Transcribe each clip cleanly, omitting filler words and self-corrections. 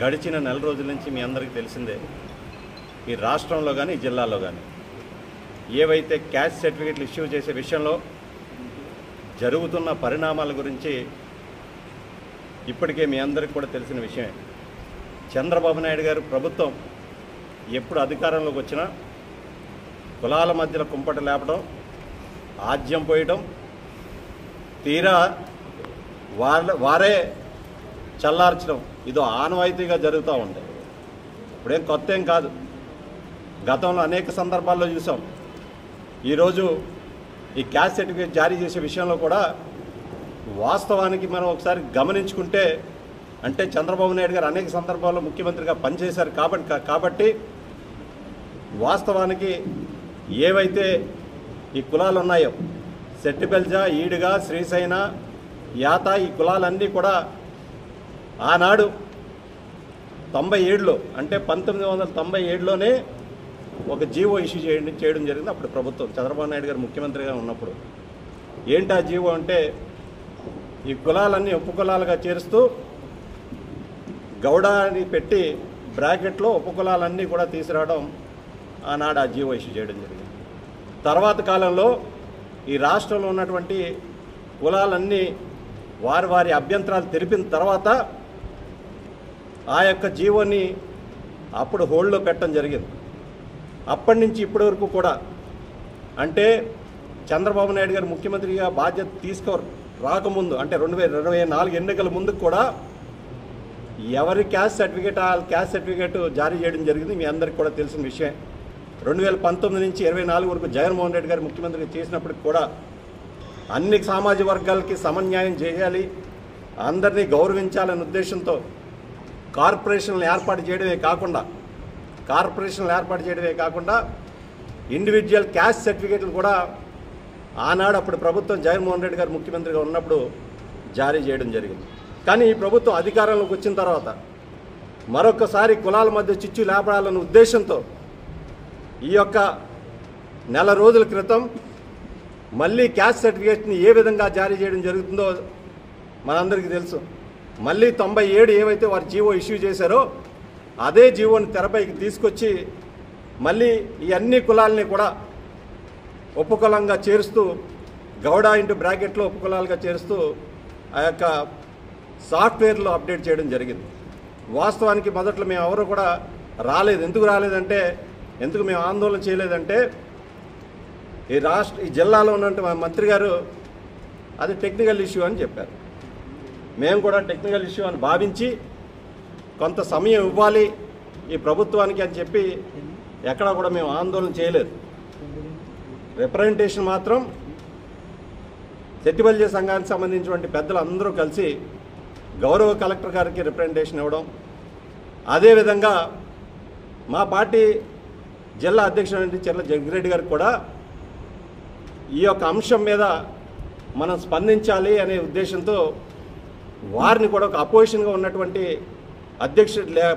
గడిచిన నెల రోజుల నుంచి మీ అందరికీ తెలిసిందే ఈ రాష్ట్రంలో కానీ ఈ జిల్లాలో కానీ ఏవైతే క్యాస్ట్ సర్టిఫికేట్లు ఇష్యూ చేసే విషయంలో జరుగుతున్న పరిణామాల గురించి ఇప్పటికే మీ అందరికీ కూడా తెలిసిన విషయమే. చంద్రబాబు నాయుడు గారు ప్రభుత్వం ఎప్పుడు అధికారంలోకి వచ్చినా కులాల మధ్యలో కుంపట లేపడం, ఆజ్యం పోయడం, తీరా వారే చల్లార్చడం ఇదో ఆనవాయితీగా జరుగుతూ ఉంది. ఇప్పుడేం కొత్త ఏం కాదు. గతంలో అనేక సందర్భాల్లో చూసాం. ఈరోజు ఈ క్యాస్ట్ సర్టిఫికేట్ జారీ చేసే విషయంలో కూడా వాస్తవానికి మనం ఒకసారి గమనించుకుంటే, అంటే చంద్రబాబు నాయుడు గారు అనేక సందర్భాల్లో ముఖ్యమంత్రిగా పనిచేశారు కాబట్టి వాస్తవానికి ఏవైతే ఈ కులాలు ఉన్నాయో సెట్టిబెల్జ, ఈడుగ, శ్రీశైన, యాత ఈ కులాలన్నీ కూడా ఆనాడు 97లో అంటే 1997లోనే ఒక జీవో ఇష్యూ చేయడం జరిగింది. అప్పుడు ప్రభుత్వం చంద్రబాబు నాయుడు గారు ముఖ్యమంత్రిగా ఉన్నప్పుడు. ఏంటి ఆ జీవో అంటే, ఈ కులాలన్నీ ఉపకులాలుగా చేరుస్తూ గౌడాని పెట్టి బ్రాకెట్లో ఉపకులాలన్నీ కూడా తీసుకురావడం ఆనాడు ఆ జీవో ఇష్యూ చేయడం జరిగింది. తర్వాత కాలంలో ఈ రాష్ట్రంలో ఉన్నటువంటి కులాలన్నీ వారి అభ్యంతరాలు తెలిపిన తర్వాత ఆ యొక్క జీవోని అప్పుడు హోల్డ్లో పెట్టడం జరిగింది. అప్పటి నుంచి ఇప్పటి వరకు కూడా, అంటే చంద్రబాబు నాయుడు గారు ముఖ్యమంత్రిగా బాధ్యత రాకముందు, అంటే 2024 ఎన్నికల ముందు కూడా ఎవరి క్యాస్ట్ సర్టిఫికేట్ జారీ చేయడం జరిగింది. మీ అందరికీ కూడా తెలిసిన విషయం. 2019 నుంచి 24 వరకు జగన్మోహన్ రెడ్డి గారు ముఖ్యమంత్రిగా చేసినప్పటికి కూడా అన్ని సామాజిక వర్గాలకి సమన్యాయం చేయాలి, అందరినీ గౌరవించాలనే ఉద్దేశంతో కార్పొరేషన్లు ఏర్పాటు చేయడమే కాకుండా ఇండివిజువల్ క్యాస్ట్ సర్టిఫికేట్లు కూడా ఆనాడు అప్పుడు ప్రభుత్వం జగన్మోహన్ రెడ్డి గారు ముఖ్యమంత్రిగా ఉన్నప్పుడు జారీ చేయడం జరిగింది. కానీ ఈ ప్రభుత్వం అధికారంలోకి వచ్చిన తర్వాత మరొకసారి కులాల మధ్య చిచ్చు లేపడాలన్న ఉద్దేశంతో ఈ యొక్క నెల రోజుల క్రితం మళ్ళీ క్యాస్ట్ సర్టిఫికేట్ని ఏ విధంగా జారీ చేయడం జరుగుతుందో మనందరికీ తెలుసు. మళ్ళీ 97 ఏవైతే వారు జీవో ఇష్యూ చేశారో అదే జీవోని తెరపైకి తీసుకొచ్చి మళ్ళీ ఈ అన్ని కులాలని కూడా ఉపకులంగా చేరుస్తూ, గౌడ ఇంటూ బ్రాకెట్లో ఉపకులాలుగా చేరుస్తూ ఆ యొక్క సాఫ్ట్వేర్లో అప్డేట్ చేయడం జరిగింది. వాస్తవానికి మొదట్లో మేము ఎవరు కూడా రాలేదు. ఎందుకు మేము ఆందోళన చేయలేదంటే, ఈ జిల్లాలో ఉన్నటువంటి మంత్రి గారు అది టెక్నికల్ ఇష్యూ అని చెప్పారు. మేము కూడా టెక్నికల్ ఇష్యూ అని భావించి కొంత సమయం ఇవ్వాలి ఈ ప్రభుత్వానికి అని చెప్పి ఎక్కడా కూడా మేము ఆందోళన చేయలేదు. రిప్రజెంటేషన్ మాత్రం సెట్టిబెల్జ సంఘానికి సంబంధించినటువంటి పెద్దలు అందరూ కలిసి గౌరవ కలెక్టర్ గారికి రిప్రజెంటేషన్ ఇవ్వడం, అదేవిధంగా మా పార్టీ జిల్లా అధ్యక్షుడు చెర్ల జగ్గిరెడ్డి గారికి కూడా ఈ యొక్క అంశం మీద మనం స్పందించాలి అనే ఉద్దేశంతో వారిని కూడా ఒక అపోజిషన్గా ఉన్నటువంటి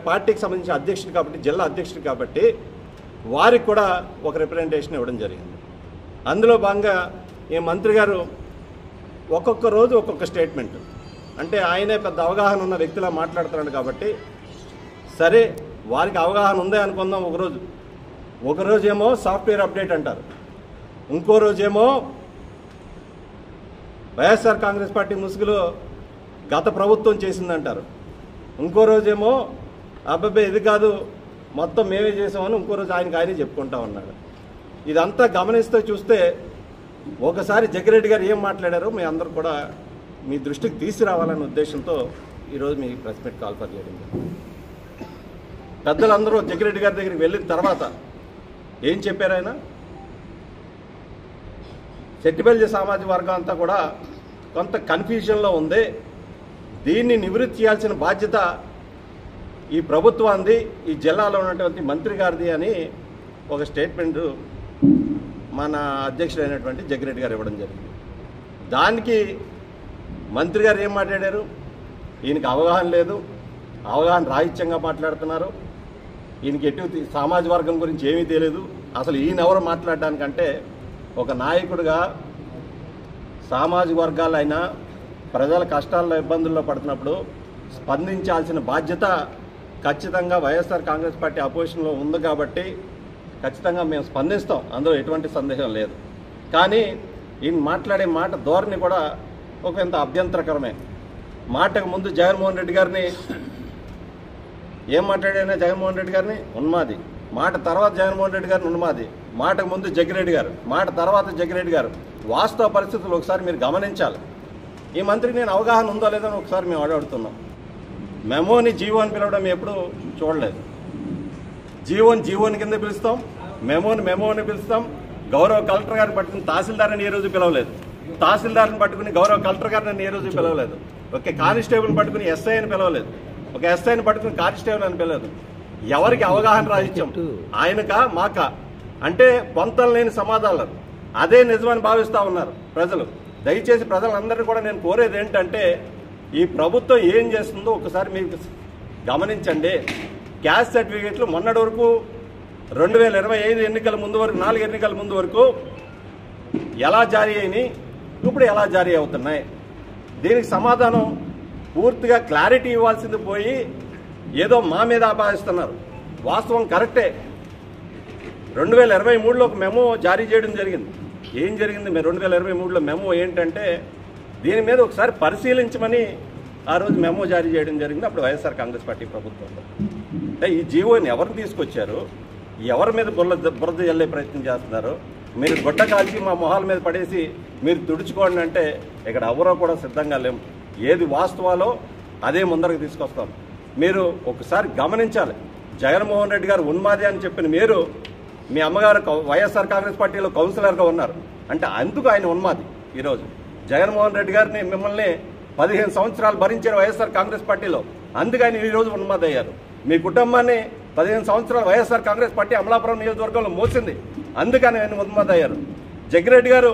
పార్టీకి సంబంధించిన అధ్యక్షుడు కాబట్టి, జిల్లా అధ్యక్షుడు కాబట్టి వారికి కూడా ఒక రిప్రజెంటేషన్ ఇవ్వడం జరిగింది. అందులో భాగంగా ఈ మంత్రి గారు ఒక్కొక్క రోజు ఒక్కొక్క స్టేట్మెంట్, అంటే ఆయనే పెద్ద అవగాహన ఉన్న వ్యక్తిలా మాట్లాడుతున్నాడు కాబట్టి సరే వారికి అవగాహన ఉందే అనుకుందాం. ఒక రోజేమో సాఫ్ట్వేర్ అప్డేట్ అంటారు, ఇంకో రోజేమో వైఎస్ఆర్ కాంగ్రెస్ పార్టీ ముసుగులో గత ప్రభుత్వం చేసిందంటారు, ఇంకో రోజేమో అబ్బాయి ఇది కాదు మొత్తం మేమే చేసామని ఇంకో రోజు ఆయనే చెప్పుకుంటా ఉన్నాడు. ఇదంతా గమనిస్తూ చూస్తే ఒకసారి జగ్గిరెడ్డి గారు ఏం మాట్లాడారో మీ అందరూ కూడా మీ దృష్టికి తీసుకురావాలనే ఉద్దేశంతో ఈరోజు మీ ప్రెస్ మీట్ కాల్ఫర్ చేయడం. పెద్దలందరూ జగ్గిరెడ్డి గారి దగ్గరికి వెళ్ళిన తర్వాత ఏం చెప్పారు ఆయన? సెట్టిబెల్జ సామాజిక వర్గం అంతా కూడా కొంత కన్ఫ్యూజన్లో ఉంది, దీన్ని నివృత్తి చేయాల్సిన బాధ్యత ఈ ప్రభుత్వాన్ని, ఈ జిల్లాలో ఉన్నటువంటి మంత్రి గారిది అని ఒక స్టేట్మెంట్ మన అధ్యక్షుడైనటువంటి జగ్గిరెడ్డి గారు ఇవ్వడం జరిగింది. దానికి మంత్రి గారు ఏం మాట్లాడారు? ఈయనకి అవగాహన లేదు, అవగాహన రాహిత్యంగా మాట్లాడుతున్నారు, ఈయనకి ఎటు సామాజిక వర్గం గురించి ఏమీ తెలియదు, అసలు ఈయన ఎవరు మాట్లాడడానికంటే ఒక నాయకుడిగా సామాజిక వర్గాలైనా ప్రజల కష్టాల్లో ఇబ్బందుల్లో పడుతున్నప్పుడు స్పందించాల్సిన బాధ్యత ఖచ్చితంగా వైఎస్ఆర్ కాంగ్రెస్ పార్టీ అపోజిషన్లో ఉంది కాబట్టి ఖచ్చితంగా మేము స్పందిస్తాం, అందులో ఎటువంటి సందేహం లేదు. కానీ ఈయన మాట్లాడే మాట ధోరణి కూడా ఒక ఇంత అభ్యంతరకరమే. మాటకు ముందు జగన్మోహన్ రెడ్డి గారిని ఏం మాట్లాడానే, జగన్మోహన్ రెడ్డి గారిని ఉన్మాది, మాట తర్వాత జగన్మోహన్ రెడ్డి గారిని ఉన్మాది, మాటకు ముందు జగ్గిరెడ్డి గారు, మాట తర్వాత జగ్గిరెడ్డి గారు. వాస్తవ పరిస్థితులు ఒకసారి మీరు గమనించాలి. ఈ మంత్రికి నేను అవగాహన ఉందో లేదో అని ఒకసారి మేము అడుగుతున్నాం. మెమోని జీవో అని పిలవడం ఎప్పుడు చూడలేదు. జీవోని కింద పిలుస్తాం, మెమోని పిలుస్తాం. గౌరవ కలెక్టర్ గారిని పట్టుకుని తహసీల్దార్ని ఏ రోజు పిలవలేదు, తహసీల్దార్ని పట్టుకుని గౌరవ కలెక్టర్ గారిని ఏ రోజు పిలవలేదు, ఒక కానిస్టేబుల్ని పట్టుకుని ఎస్ఐ అని పిలవలేదు, ఒక ఎస్ఐని పట్టుకుని కానిస్టేబుల్ అని పిలవలేదు. ఎవరికి అవగాహన రాహిత్యం, ఆయనకా మాకా అంటే పొంతం లేని సమాధానాలు. అదే నిజమని భావిస్తూ ఉన్నారు ప్రజలు. దయచేసి ప్రజలందరినీ కూడా నేను కోరేది ఏంటంటే, ఈ ప్రభుత్వం ఏం చేస్తుందో ఒకసారి మీకు గమనించండి. క్యాస్ట్ సర్టిఫికేట్లు మొన్నటి వరకు 2025 ఎన్నికల ముందు వరకు, 4 ఎన్నికల ముందు వరకు ఎలా జారీ అయినాయి, ఇప్పుడు ఎలా జారీ అవుతున్నాయి, దీనికి సమాధానం పూర్తిగా క్లారిటీ ఇవ్వాల్సింది పోయి ఏదో మా మీద ఆపాదిస్తున్నారు. వాస్తవం కరెక్టే. 2023లో ఒక మెమో జారీ చేయడం జరిగింది. ఏం జరిగింది 2023లో మెమో ఏంటంటే, దీని మీద ఒకసారి పరిశీలించమని ఆ రోజు మెమో జారీ చేయడం జరిగింది. అప్పుడు వైఎస్ఆర్ కాంగ్రెస్ పార్టీ ప్రభుత్వంలో. అంటే ఈ జీవోని ఎవరు తీసుకొచ్చారు, ఎవరి మీద బురద జల్లే ప్రయత్నం చేస్తున్నారు, మీరు గుడ్డ కాల్చి మా మొహాల మీద పడేసి మీరు తుడుచుకోండి అంటే ఇక్కడ ఎవరో కూడా సిద్ధంగా లేము. ఏది వాస్తవాలో అదే ముందరకు తీసుకొస్తాం. మీరు ఒకసారి గమనించాలి. జగన్మోహన్ రెడ్డి గారు ఉన్మాది అని చెప్పిన మీరు, మీ అమ్మగారు వైఎస్ఆర్ కాంగ్రెస్ పార్టీలో కౌన్సిలర్గా ఉన్నారు అంటే అందుకు ఆయన ఉన్మాది. ఈరోజు జగన్మోహన్ రెడ్డి గారిని మిమ్మల్ని 15 సంవత్సరాలు భరించారు వైఎస్ఆర్ కాంగ్రెస్ పార్టీలో, అందుకు ఆయన ఈరోజు ఉన్మాది అయ్యారు. మీ కుటుంబాన్ని 15 సంవత్సరాలు వైఎస్ఆర్ కాంగ్రెస్ పార్టీ అమలాపురం నియోజకవర్గంలో మోసింది, అందుకని ఆయన ఉన్మాది అయ్యారు. జగ్గిరెడ్డి గారు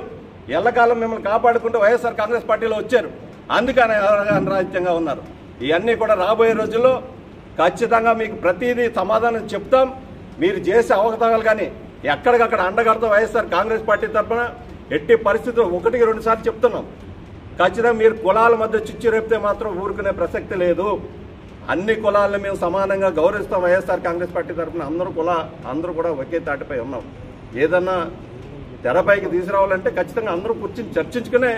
ఎల్లకాలం మిమ్మల్ని కాపాడుకుంటూ వైఎస్ఆర్ కాంగ్రెస్ పార్టీలో వచ్చారు, అందుకని రాహిత్యంగా ఉన్నారు. ఇవన్నీ కూడా రాబోయే రోజుల్లో ఖచ్చితంగా మీకు ప్రతిదీ సమాధానం చెప్తాం. మీరు చేసే అవకతవకలు కానీ ఎక్కడికక్కడ అండగడతాం. వైఎస్ఆర్ కాంగ్రెస్ పార్టీ తరఫున ఎట్టి పరిస్థితుల్లో 1-2 సార్లు చెప్తున్నాం. ఖచ్చితంగా మీరు కులాల మధ్య చిచ్చు రేపితే మాత్రం ఊరుకునే ప్రసక్తి లేదు. అన్ని కులాలను మేము సమానంగా గౌరవిస్తాం. వైఎస్ఆర్ కాంగ్రెస్ పార్టీ తరఫున అందరూ కూడా ఒకే తాటిపై ఉన్నాం. ఏదన్నా తెరపైకి తీసుకురావాలంటే ఖచ్చితంగా అందరూ కూర్చుని చర్చించుకునే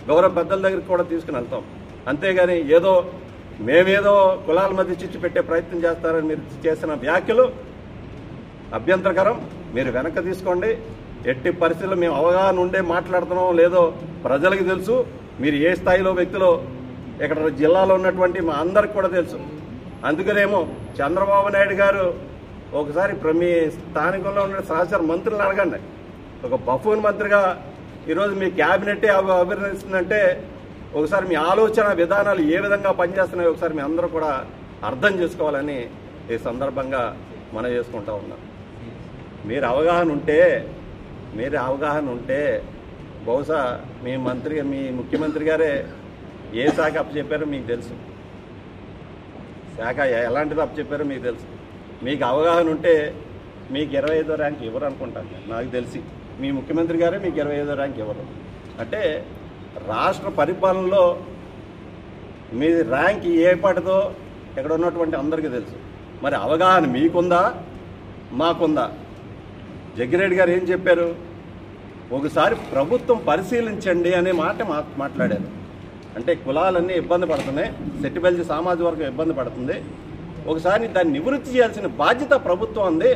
గౌరవ పెద్దల దగ్గరికి కూడా తీసుకుని వెళ్తాం. అంతేగాని మేమేదో కులాల మధ్య చిచ్చు పెట్టే ప్రయత్నం చేస్తారని మీరు చేసిన వ్యాఖ్యలు అభ్యంతరకరం. మీరు వెనక్కి తీసుకోండి. ఎట్టి పరిస్థితుల్లో మేము అవగాహన ఉండే మాట్లాడుతున్నాం లేదో ప్రజలకు తెలుసు. మీరు ఏ స్థాయిలో వ్యక్తులో ఇక్కడ జిల్లాలో ఉన్నటువంటి మా అందరికి కూడా తెలుసు. అందుకనేమో చంద్రబాబు నాయుడు గారు ఒకసారి మీ స్థానికంలో ఉన్న సహచర మంత్రులను అడగండి. ఒక బఫూన్ మంత్రిగా ఈరోజు మీ క్యాబినెట్ అభినందిస్తుందంటే ఒకసారి మీ ఆలోచన విధానాలు ఏ విధంగా పనిచేస్తున్నాయో ఒకసారి మీ అందరూ కూడా అర్థం చేసుకోవాలని ఈ సందర్భంగా మనం చేసుకుంటా ఉన్నాం. మీరు అవగాహన ఉంటే బహుశా మీ ముఖ్యమంత్రి గారే ఏ శాఖ అప్పచెప్పారో మీకు తెలుసు, శాఖ ఎలాంటిది అప్పచెప్పారో మీకు తెలుసు. మీకు అవగాహన ఉంటే మీకు 25వ ర్యాంక్ ఇవ్వరు అనుకుంటాను నాకు తెలిసి. మీ ముఖ్యమంత్రి గారే మీకు 25వ ర్యాంక్ ఇవ్వరు. అంటే రాష్ట్ర పరిపాలనలో మీ ర్యాంక్ ఏ పాటిదో ఇక్కడ ఉన్నటువంటి అందరికీ తెలుసు. మరి అవగాహన మీకుందా మాకుందా? జగ్గిరెడ్డి గారు ఏం చెప్పారు, ఒకసారి ప్రభుత్వం పరిశీలించండి అనే మాట మాట్లాడారు. అంటే కులాలన్నీ ఇబ్బంది పడుతున్నాయి, సెట్టిబెల్జీ సామాజిక వర్గం ఇబ్బంది పడుతుంది, ఒకసారి దాన్ని నివృత్తి చేయాల్సిన బాధ్యత ప్రభుత్వం ఉంది,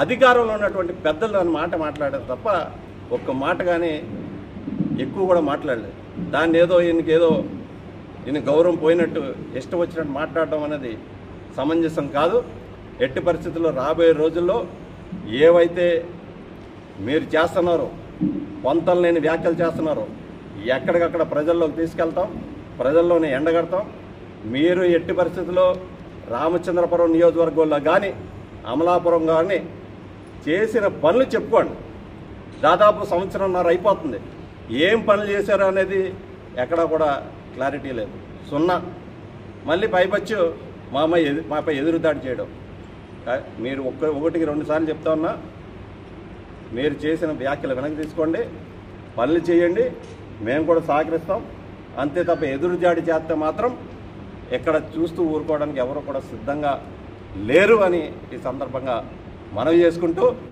అధికారంలో ఉన్నటువంటి పెద్దలు అని మాట మాట్లాడారు తప్ప ఒక్క మాట కానీ ఎక్కువ కూడా మాట్లాడలేదు. దాన్ని ఏదో ఈయన గౌరవం పోయినట్టు ఇష్టం వచ్చినట్టు మాట్లాడడం అనేది సమంజసం కాదు. ఎట్టి పరిస్థితుల్లో రాబోయే రోజుల్లో ఏవైతే మీరు చేస్తున్నారో, పొంతం లేని వ్యాఖ్యలు చేస్తున్నారో ఎక్కడికక్కడ ప్రజల్లోకి తీసుకెళ్తాం, ప్రజల్లోనే ఎండగడతాం. మీరు ఎట్టి పరిస్థితుల్లో రామచంద్రపురం నియోజకవర్గంలో కానీ అమలాపురం కానీ చేసిన పనులు చెప్పుకోండి. దాదాపు 1.5 సంవత్సరం అయిపోతుంది. ఏం పనులు చేశారో అనేది ఎక్కడా కూడా క్లారిటీ లేదు, సున్నా. మళ్ళీ పైపచ్చు మాపై ఎదురుదాడి చేయడం. మీరు 1-2 సార్లు చెప్తా ఉన్నా, మీరు చేసిన వ్యాఖ్యలు వెనక్కి తీసుకోండి, పనులు చేయండి, మేము కూడా సహకరిస్తాం. అంతే తప్ప ఎదురుదాడి చేస్తే మాత్రం ఎక్కడ చూస్తూ ఊరుకోవడానికి ఎవరు కూడా సిద్ధంగా లేరు అని ఈ సందర్భంగా మనవి చేసుకుంటూ